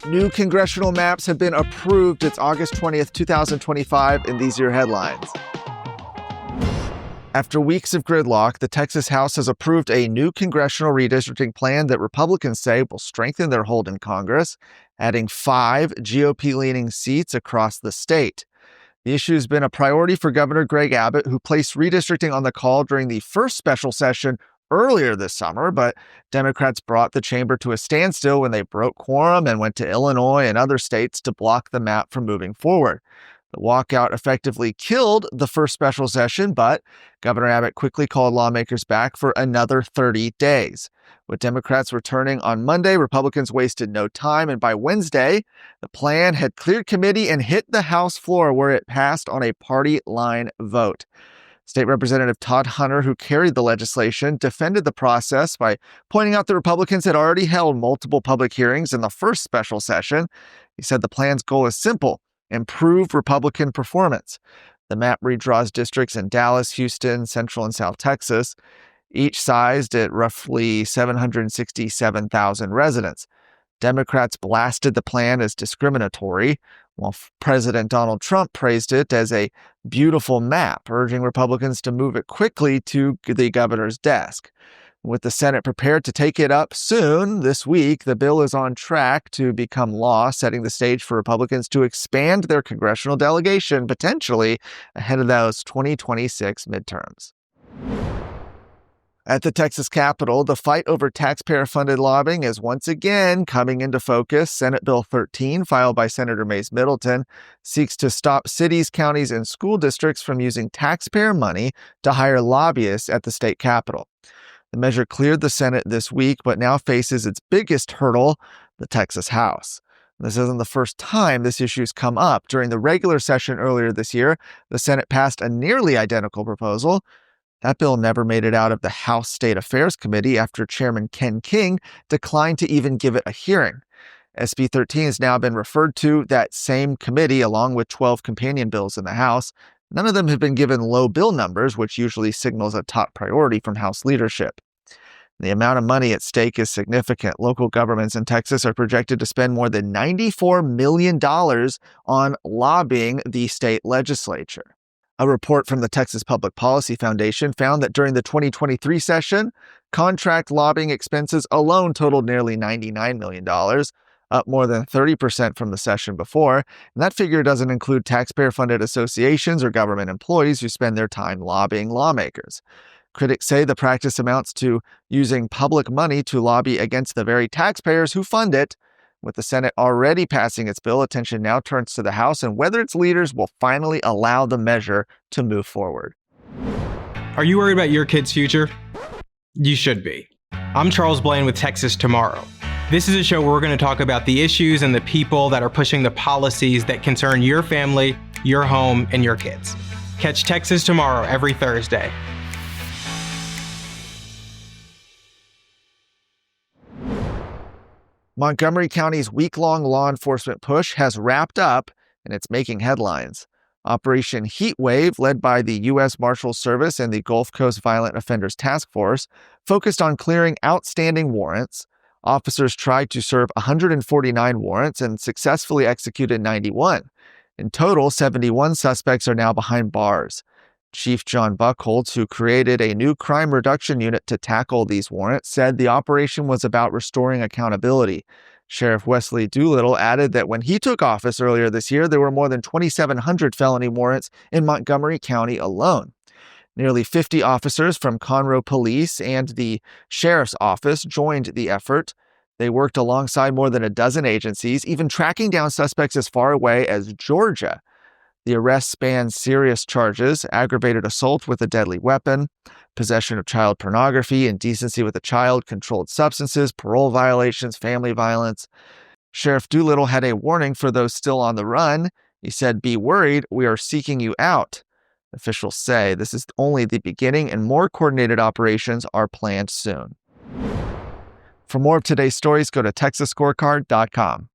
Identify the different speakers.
Speaker 1: New congressional maps have been approved. It's August 20th, 2025, and these are your headlines. After weeks of gridlock, the Texas House has approved a new congressional redistricting plan that Republicans say will strengthen their hold in Congress, adding 5 GOP-leaning seats across the state. The issue has been a priority for Governor Greg Abbott, who placed redistricting on the call during the first special session earlier this summer, but Democrats brought the chamber to a standstill when they broke quorum and went to Illinois and other states to block the map from moving forward. The walkout effectively killed the first special session, but Governor Abbott quickly called lawmakers back for another 30 days. With Democrats returning on Monday, Republicans wasted no time, and by Wednesday, the plan had cleared committee and hit the House floor, where it passed on a party line vote. State Representative Todd Hunter, who carried the legislation, defended the process by pointing out that Republicans had already held multiple public hearings in the first special session. He said the plan's goal is simple: improve Republican performance. The map redraws districts in Dallas, Houston, Central and South Texas, each sized at roughly 767,000 residents. Democrats blasted the plan as discriminatory, while President Donald Trump praised it as a beautiful map, urging Republicans to move it quickly to the governor's desk. With the Senate prepared to take it up soon this week, the bill is on track to become law, setting the stage for Republicans to expand their congressional delegation, potentially ahead of those 2026 midterms. At the Texas Capitol, the fight over taxpayer-funded lobbying is once again coming into focus. Senate Bill 13, filed by Senator Mace Middleton, seeks to stop cities, counties, and school districts from using taxpayer money to hire lobbyists at the state capitol. The measure cleared the Senate this week, but now faces its biggest hurdle, the Texas House. This isn't the first time this issue's come up. During the regular session earlier this year, the Senate passed a nearly identical proposal. That bill never made it out of the House State Affairs Committee after Chairman Ken King declined to even give it a hearing. SB 13 has now been referred to that same committee along with 12 companion bills in the House. None of them have been given low bill numbers, which usually signals a top priority from House leadership. The amount of money at stake is significant. Local governments in Texas are projected to spend more than $94 million on lobbying the state legislature. A report from the Texas Public Policy Foundation found that during the 2023 session, contract lobbying expenses alone totaled nearly $99 million, up more than 30% from the session before. And that figure doesn't include taxpayer-funded associations or government employees who spend their time lobbying lawmakers. Critics say the practice amounts to using public money to lobby against the very taxpayers who fund it. With the Senate already passing its bill, attention now turns to the House and whether its leaders will finally allow the measure to move forward.
Speaker 2: Are you worried about your kid's future? You should be. I'm Charles Blaine with Texas Tomorrow. This is a show where we're going to talk about the issues and the people that are pushing the policies that concern your family, your home, and your kids. Catch Texas Tomorrow every Thursday.
Speaker 1: Montgomery County's week-long law enforcement push has wrapped up, and it's making headlines. Operation Heatwave, led by the U.S. Marshals Service and the Gulf Coast Violent Offenders Task Force, focused on clearing outstanding warrants. Officers tried to serve 149 warrants and successfully executed 91. In total, 71 suspects are now behind bars. Chief John Buchholz, who created a new crime reduction unit to tackle these warrants, said the operation was about restoring accountability. Sheriff Wesley Doolittle added that when he took office earlier this year, there were more than 2,700 felony warrants in Montgomery County alone. Nearly 50 officers from Conroe Police and the Sheriff's Office joined the effort. They worked alongside more than a dozen agencies, even tracking down suspects as far away as Georgia. The arrest spans serious charges: aggravated assault with a deadly weapon, possession of child pornography, indecency with a child, controlled substances, parole violations, family violence. Sheriff Doolittle had a warning for those still on the run. He said, "Be worried, we are seeking you out." Officials say this is only the beginning and more coordinated operations are planned soon. For more of today's stories, go to TexasScorecard.com.